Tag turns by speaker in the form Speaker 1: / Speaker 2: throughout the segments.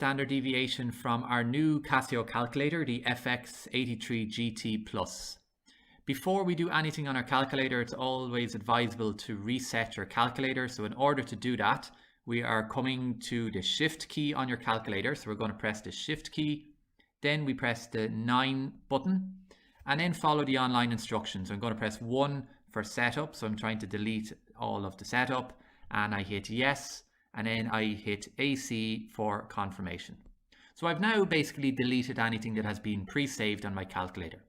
Speaker 1: standard deviation from our new Casio calculator, the fx-83GT Plus. Before we do anything on our calculator, it's always advisable to reset your calculator. So in order to do that, we are coming to the shift key on your calculator. So we're going to press the shift key, then we press the 9 button, and then follow the online instructions. I'm going to press 1 for setup. So I'm trying to delete all of the setup, and I hit yes. And then I hit AC for confirmation. So I've now basically deleted anything that has been pre-saved on my calculator.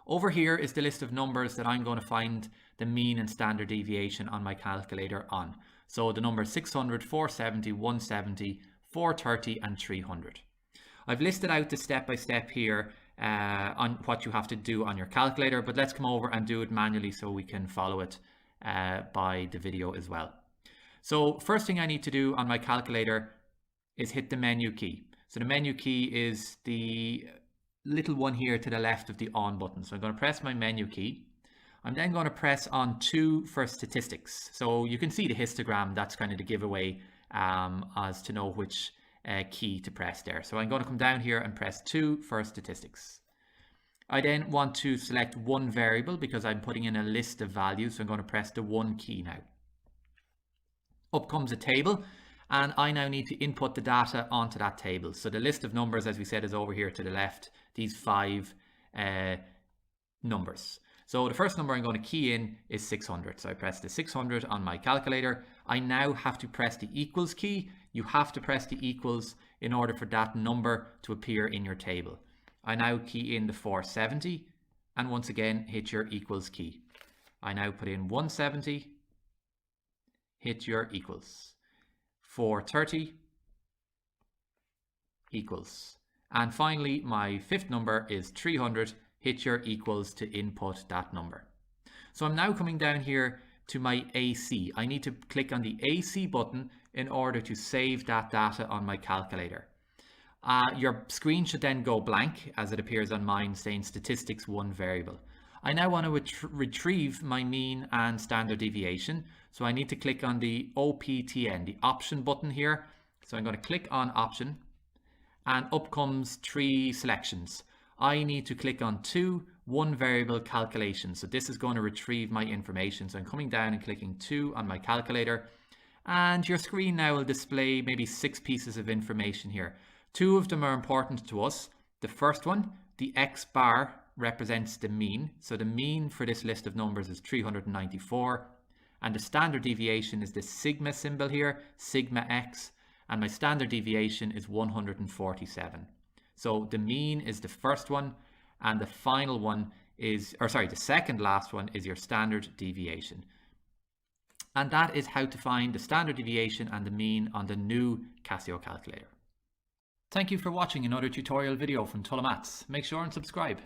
Speaker 1: Over here is the list of numbers that I'm going to find the mean and standard deviation on my calculator on. So the numbers 600, 470, 170, 430 and 300. I've listed out the step-by-step here on what you have to do on your calculator, but let's come over and do it manually so we can follow it by the video as well. So first thing I need to do on my calculator is hit the menu key. So the menu key is the little one here to the left of the on button. So I'm going to press my menu key. I'm then going to press on 2 for statistics. So you can see the histogram, that's kind of the giveaway as to know which key to press there. So I'm going to come down here and press 2 for statistics. I then want to select one variable because I'm putting in a list of values. So I'm going to press the 1 key now. Up comes a table, and I now need to input the data onto that table. So the list of numbers, as we said, is over here to the left, these 5 numbers. So the first number I'm going to key in is 600. So I press the 600 on my calculator. I now have to press the equals key. You have to press the equals in order for that number to appear in your table. I now key in the 470 and once again hit your equals key. I now put in 170. Hit your equals. 430 equals. And finally, my 5th number is 300. Hit your equals to input that number. So I'm now coming down here to my AC. I need to click on the AC button in order to save that data on my calculator. Your screen should then go blank as it appears on mine saying statistics 1 variable. I now want to retrieve my mean and standard deviation. So I need to click on the OPTN, the option button here. So I'm going to click on option and up comes 3 selections. I need to click on 2 1 variable calculations. So this is going to retrieve my information. So I'm coming down and clicking 2 on my calculator, and your screen now will display maybe 6 pieces of information here. 2 of them are important to us. The first one, the X bar, represents the mean. So the mean for this list of numbers is 394, and the standard deviation is the sigma symbol here, sigma x, and my standard deviation is 147. So the mean is the first one, and the final one is, the second last one is your standard deviation. And that is how to find the standard deviation and the mean on the new Casio calculator. Thank you for watching another tutorial video from Tulla Maths. Make sure and subscribe.